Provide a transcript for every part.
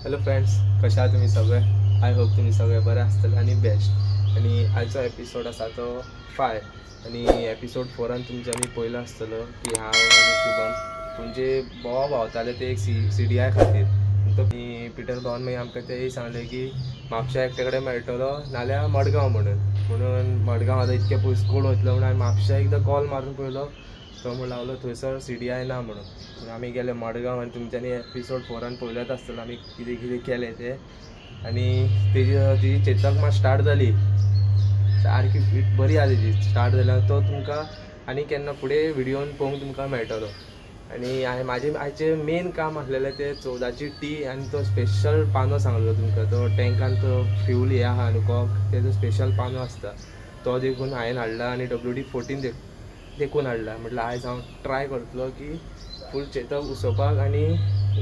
Hello friends, कशा आहात तुम्ही सगळे? आय होप तुम्ही सगळे बरे आसतले आणि बेस्ट. आणि आजचा एपिसोड आसा तो 5 आणि एपिसोड 4 तुमचे आमी पयलो आसतलो की हांव आनी शुभम म्हणजे बोवा भावताले ते एक CDI खातीर. तो पिटर भावन मागीर आमकां तेय सांगले की म्हापशा एकटे कडेन मेळटलो नाल्यार मडगांव म्हणून मडगांव आतां इतके पयस कोण वयतलो म्हणून हांवें म्हापशा एकदां कॉल मारून पळयलो. तो म्हणून लागलो थंयसर CDI ना म्हणून आमी गेले मडगांव आनी तुमच्यांनी एपिसोड 4 पळयलेच आसतलो आमी कितें कितें केलें तें. आनी तेजी चेतक मात स्टार्ट जाली सारकी फिट बरी आहा तेजी स्टार्ट जाल्यार तो तुमकां आनी केन्ना फुडें व्हिडिओन पळोवंक तुमकां मेळटलो. आनी म्हाजें आयचें मेन काम आसलेलें तें 14ची टी आनी तो स्पेशल पानो सांगलो तुमकां. तो टँकान तो फ्यूल हे आहा न्हू कॉक, तेजो स्पेशल पानो आसता तो देखून हांवें हाडला आनी WD-14 देखून हाडला. म्हटल्यार आयज हांव ट्राय करतलो की फूल चेतक उसोवपाक आनी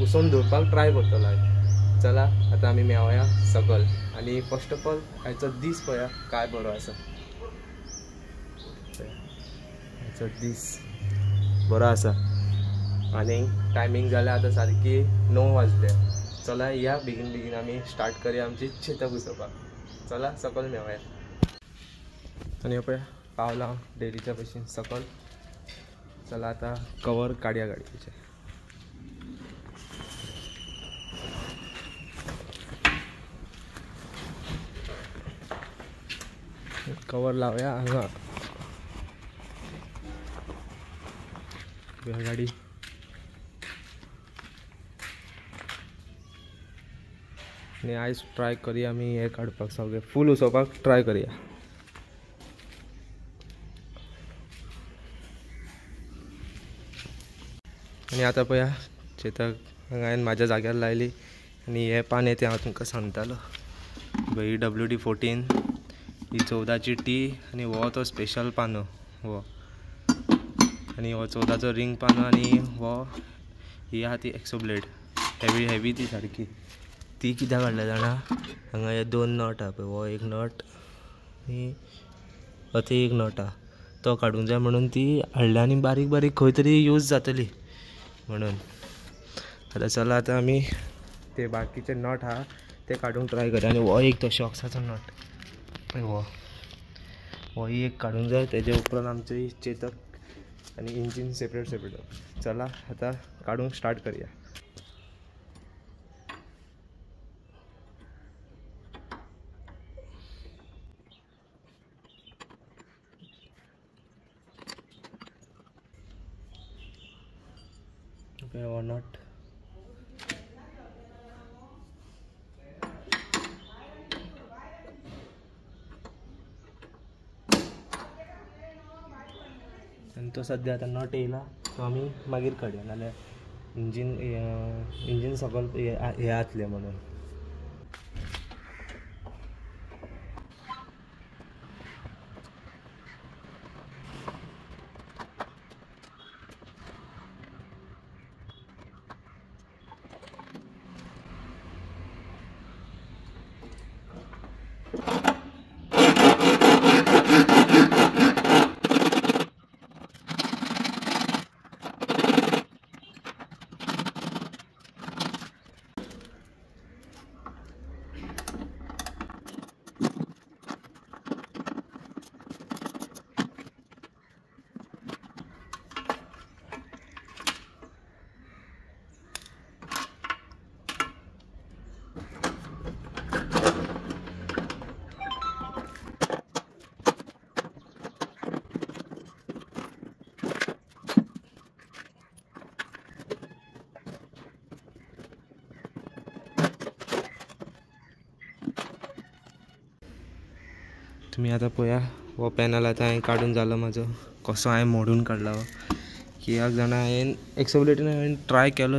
उसोवन दवरपाक ट्राय करतलो आयज. चला आतां आमी मेवया सकल. आनी फर्स्ट ऑफ ऑल आयचो दीस पळया काय बरो आसा. आयचो दीस बरो आसा आनी टायमींग जाल्यार आतां सारकी 9 वाजले. चला या बेगीन बेगीन आमी स्टार्ट करया आमची चेतक उसोवपाक. चला सकल मेवया. आनी पळय पावला हांव डेलीच्या भशेन सकल. चला आतां कवर काडया गाडयेचें. कवर लावया हांगा गाडी. आनी आयज ट्राय करया आमी हे काडपाक सगळें फूल उसोवपाक ट्राय करया. आनी आतां पळया चेतक हांवें म्हाज्या जाग्यार लायली आनी हे पाने तें हांव तुमकां सांगतालो. ही WD-14, ही 14ची टी आनी हो तो स्पेशल पानो हो. आनी हो 14चो रिंग पानो आनी हो ही आहा ती एक्सो ब्लेड हेवी ती सारकी. ती कित्याक हाडल्या जाणा, हांगा हे 2 नट आहा पळय, हो एक नट आनी हो ते एक नट आहा तो काडूंक जाय म्हणून ती हाडल्या आनी बारीक बारीक खंय तरी यूज जातली म्हणून. आतां चला आतां आमी ते बाकीचे नट आहा ते काडूंक ट्राय करया. आनी हो एक तो शॉक्साचो नट पळय हो एक काडूंक जाय. तेजे उपरांत आमची चेतक आनी इंजीन सेपरेट. चला आतां काडूंक स्टार्ट करया. हो नट आनी तो सद्या आतां नट येयला तो आमी मागीर काडया नाल्यार इंजीन सकल हे जातलें म्हणून. तुम्ही आतां पळया हो पॅनल आतां हांवें काडून जालो म्हाजो कसो हांवें मोडून काडला हो. कित्याक जाणा हांवें एक्सोब्लेडीन हांवें ट्राय केलो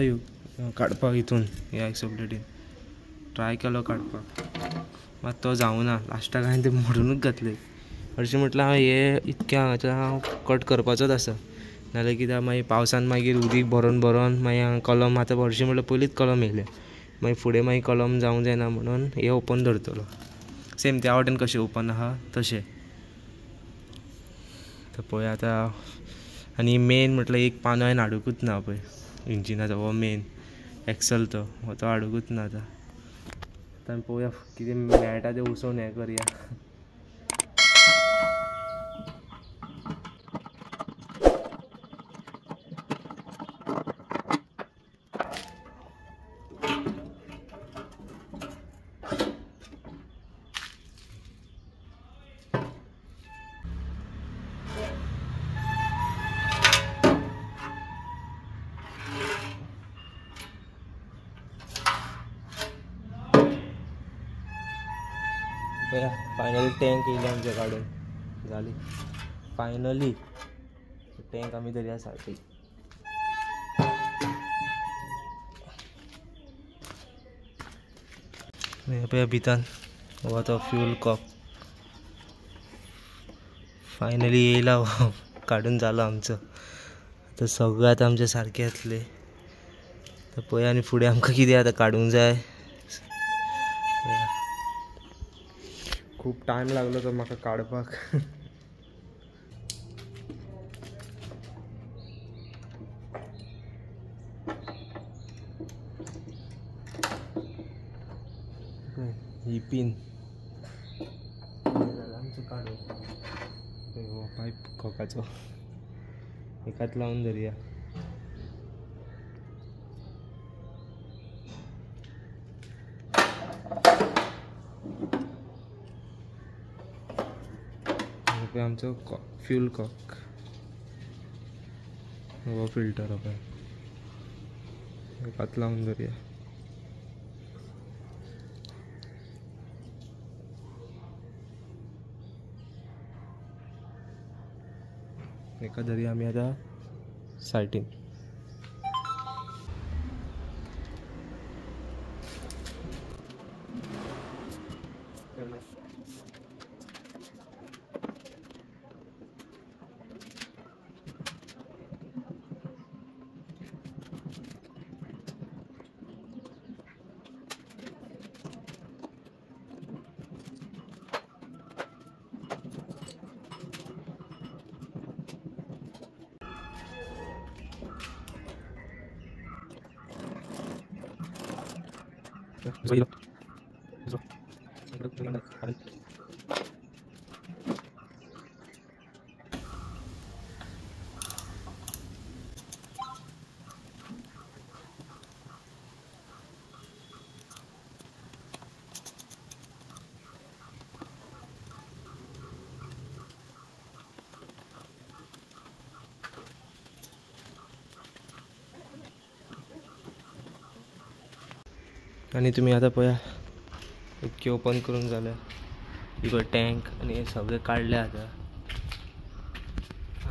काडपाक. हितून ह्या एक्सोब्लेडीन ट्राय केलो काडपाक मात तो जावना. लास्टाक हांवें ते मोडूनच घातले. हरशीं म्हटल्यार हांव हे इतक्या हांगाच्यान हांव कट करपाचोच आसा नाल्यार कित्याक मागीर पावसान मागीर उदीक भरोन मागीर हांगा कलम आतां हरशीं म्हटल्यार पयलींच कलम येयले मागीर फुडें मागीर कलम जावंक जायना म्हणून हे ओपन धरतलो. सेम त्या वाटेन कशें ओपन आहा तशें. तर पळय आतां आनी मेन म्हटल्यार एक पानो हांवें हाडूंकूच ना पळय इंजिनाचो. हो मेन एक्सल तो हाडूंकूच ना आतां. आतां पळोवया कितें मेळटा तें उसोन हें करया. फायनली टँक येयली आमच्या काडून जाली. फायनली टँक आमी धरया सारकी. पळया भितर हो तो फ्यूल कॉक फायनली येयला. हो काडून जालो आमचो. आतां सगळें आतां आमचे सारके जातले. तर पळया आनी फुडें आमकां कितें आतां काडूंक जाय. खूब टायम लागलो तो म्हाका काडपाक. ही पिन आमचो काडून हो पायप कॉकाचो एकात लावून धरया. आमचो फ्यूल कॉक हो फिल्टर हो पळय एकात लावून धरया. एका धरया आमी आतां सायटीन. आणि तुम्ही आता पळया इतके ओपन करून जाल्या. इकडे टँक आणि हे सगळे काढले. आता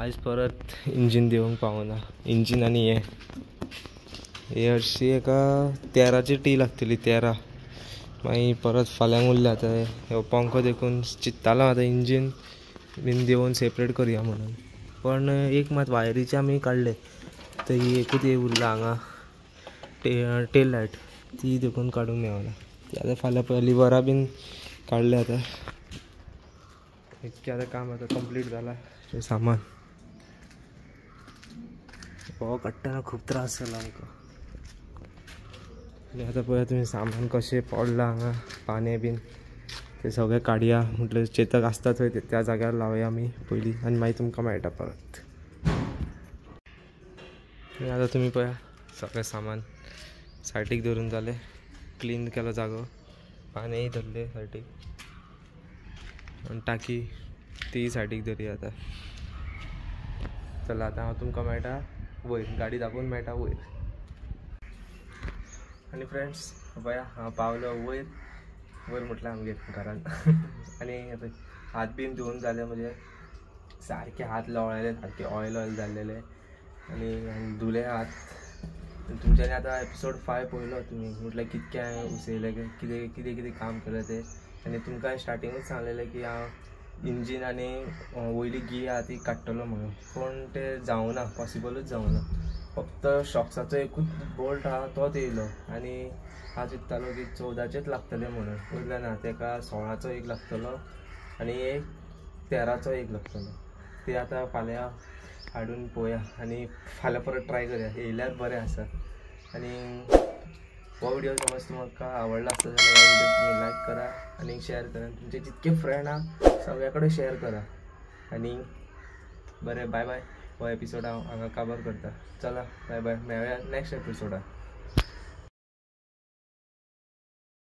आज परत इंजिन देवंक पावना. इंजिन आणि हे हरशी एका 13ची टी लागतली. 13 मागीर परत फाल्यांक उरले. आता हे पंखो देखून चिंत्तालो आता इंजिन बीन देवन सेपरेट करया म्हणून. पण एक मात वायरीचे आमी काडले. तर ही एकूच हे उरला हांगा टेल लायट ती देखून काडूंक मेळना. ती आतां फाल्यां पळय लिवरा बीन काडले. आतां इतकें आतां काम आतां कंप्लीट जालां. तें सामान हो काडटना खूब त्रास जाला आमकां. आनी आतां पळया तुमी सामान कशें पडलां हांगा पाने बीन ते सगळें काडया. म्हटल्यार चेतक आसता थंय त्या जाग्यार लावया आमी पयलीं आनी मागीर तुमकां मेळटा परत. आनी आतां तुमी पळया सगळें सामान सायटीक धरून जालें. क्लीन केलो जागो. पानेय धरले सायटीक आनी टाकी ती सायटीक धरया. आतां चला आतां हांव तुमकां मेळटा वयर. गाडी दाखोवन मेळटा वयर. आनी फ्रेंड्स पळया हांव पावलो वयर. वयर म्हटल्यार आमगे घरान. आनी हात बीन धुवन जाले म्हजे सारके हात लवळेले सारके ऑयल जाल्लेले आनी धुले हात. तुमच्यांनी आतां एपिसोड 5 पळयलो तुमी म्हटल्यार कितके हांवें उसयलें कितें कितें कितें काम केलें तें. आनी तुमकां स्टार्टिंगूच सांगलेलें की हांव इंजीन आनी वयली गी आहा ती काडटलो म्हणून. पूण तें जावना. पॉसिबलूच जावना. फक्त शॉक्साचो एकूच बोल्ट आहा तोच येयलो. आनी हांव चिंत्तालो की 14चेच लागतले म्हणून. वयल्यान ना तेका 16चो एक लागतलो आनी एक 13चो एक लागतलो. ते आतां फाल्यां हाडून पळोवया आनी फाल्यां परत ट्राय करया. येयल्यार बरें आसा. आनी हो व्हिडिओ समज तुम्हाला आवडला असेल जाल्यार ह्या व्हिडिओ तुम्ही लाईक करा आणि शेअर करा, तुमचे जितके फ्रेंड आहा सगळ्याकडे शेअर करा आणि बरें बाय बाय. हो एपिसोड हांव हांगा कवर करता. चला बाय बाय, मेळुया नेक्स्ट एपिसोडाक.